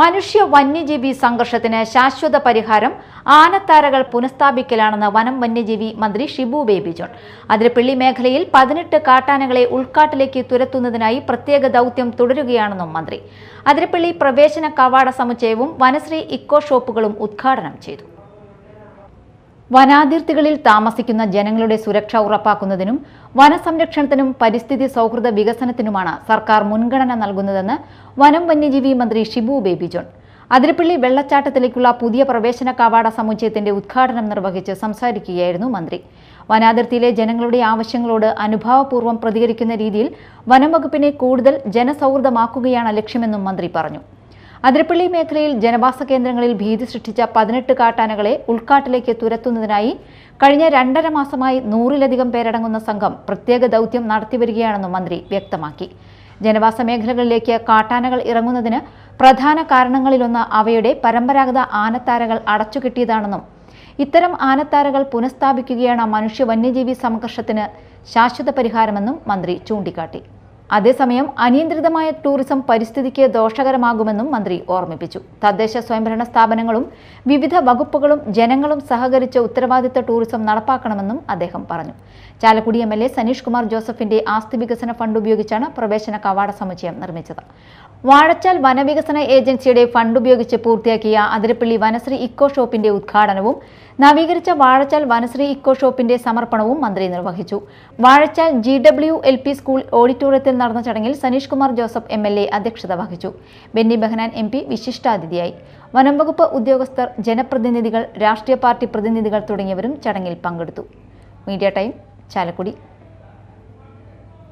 മനുഷ്യ വന്യജീവി സംഘർഷത്തിന് ശാശ്വത പരിഹാരം ആനത്താരകൾ പുനഃസ്ഥാപിക്കലാണെന്ന് വനം വന്യജീവി മന്ത്രി ഷിബു ബേബി ജോൺ. അതിരപ്പള്ളി മേഖലയിൽ 18 കാട്ടാനകളെ ഉൾക്കാട്ടിലേക്ക് തുരത്തുന്നതിനായി പ്രത്യേക ദൗത്യം തുടരുകയാണെന്നും മന്ത്രി. അതിരപ്പള്ളി പ്രവേശന കവാട സമുച്ചയവും വനശ്രീ ഇക്കോ ഷോപ്പുകളും ഉദ്ഘാടനം ചെയ്തു. വനാതിർത്തികളിൽ താമസിക്കുന്ന ജനങ്ങളുടെ സുരക്ഷ ഉറപ്പാക്കുന്നതിനും വനസംരക്ഷണത്തിനും പരിസ്ഥിതി സൗഹൃദ വികസനത്തിനുമാണ് സർക്കാർ മുൻഗണന നൽകുന്നതെന്ന് വനം വന്യജീവി മന്ത്രി ഷിബു ബേബി ജോൺ. അതിരപ്പള്ളി വെള്ളച്ചാട്ടത്തിലേക്കുള്ള പുതിയ പ്രവേശന കവാട സമുച്ചയത്തിന്റെ ഉദ്ഘാടനം നിർവഹിച്ച് സംസാരിക്കുകയായിരുന്നു മന്ത്രി. വനാതിർത്തിയിലെ ജനങ്ങളുടെ ആവശ്യങ്ങളോട് അനുഭാവപൂർവ്വം പ്രതികരിക്കുന്ന രീതിയിൽ വനം വകുപ്പിനെ കൂടുതൽ ജനസൗഹൃദമാക്കുകയാണ് ലക്ഷ്യമെന്നും മന്ത്രി പറഞ്ഞു. അതിരപ്പള്ളി മേഖലയിൽ ജനവാസ കേന്ദ്രങ്ങളിൽ ഭീതി സൃഷ്ടിച്ച 18 കാട്ടാനകളെ ഉൾക്കാട്ടിലേക്ക് തുരത്തുന്നതിനായി കഴിഞ്ഞ 2.5 മാസമായി 100-ലധികം പേരടങ്ങുന്ന സംഘം പ്രത്യേക ദൗത്യം നടത്തിവരികയാണെന്നും മന്ത്രി വ്യക്തമാക്കി. ജനവാസ മേഖലകളിലേക്ക് കാട്ടാനകൾ ഇറങ്ങുന്നതിന് പ്രധാന കാരണങ്ങളിലൊന്ന് അവയുടെ പരമ്പരാഗത ആനത്താരകൾ അടച്ചുകെട്ടിയതാണെന്നും ഇത്തരം ആനത്താരകൾ പുനഃസ്ഥാപിക്കുകയാണ് മനുഷ്യ വന്യജീവി സംഘർഷത്തിന് ശാശ്വത പരിഹാരമെന്നും മന്ത്രി ചൂണ്ടിക്കാട്ടി. അതേസമയം അനിയന്ത്രിതമായ ടൂറിസം പരിസ്ഥിതിക്ക് ദോഷകരമാകുമെന്നും മന്ത്രി ഓർമ്മിപ്പിച്ചു. തദ്ദേശ സ്വയംഭരണ സ്ഥാപനങ്ങളും വിവിധ വകുപ്പുകളും ജനങ്ങളും സഹകരിച്ച് ഉത്തരവാദിത്ത ടൂറിസം നടപ്പാക്കണമെന്നും അദ്ദേഹം പറഞ്ഞു. ചാലക്കുടി MLA സനീഷ് കുമാർ ജോസഫിന്റെ ആസ്തി വികസന ഫണ്ട് ഉപയോഗിച്ചാണ് പ്രവേശന കവാട സമുച്ചയം നിർമ്മിച്ചത്. വാഴച്ചാൽ വനവികസന ഏജൻസിയുടെ ഫണ്ട് ഉപയോഗിച്ച് പൂർത്തിയാക്കിയ അതിരപ്പള്ളി വനശ്രീ ഇക്കോ ഷോപ്പിന്റെ ഉദ്ഘാടനവും നവീകരിച്ച വാഴച്ചാൽ വനശ്രീ ഇക്കോ ഷോപ്പിന്റെ സമർപ്പണവും മന്ത്രി നിർവഹിച്ചു. വാഴച്ചാൽ GWLP സ്കൂൾ ഓഡിറ്റോറിയത്തിൽ നടന്ന ചടങ്ങിൽ സനീഷ് കുമാർ ജോസഫ് MLA അധ്യക്ഷത വഹിച്ചു. ബെന്നി ബെഹനാൻ MP വിശിഷ്ടാതിഥിയായി. വനം വകുപ്പ് ഉദ്യോഗസ്ഥർ, ജനപ്രതിനിധികൾ, രാഷ്ട്രീയ പാർട്ടി പ്രതിനിധികൾ തുടങ്ങിയവരും ചടങ്ങിൽ പങ്കെടുത്തു. Media time, Chalakudy.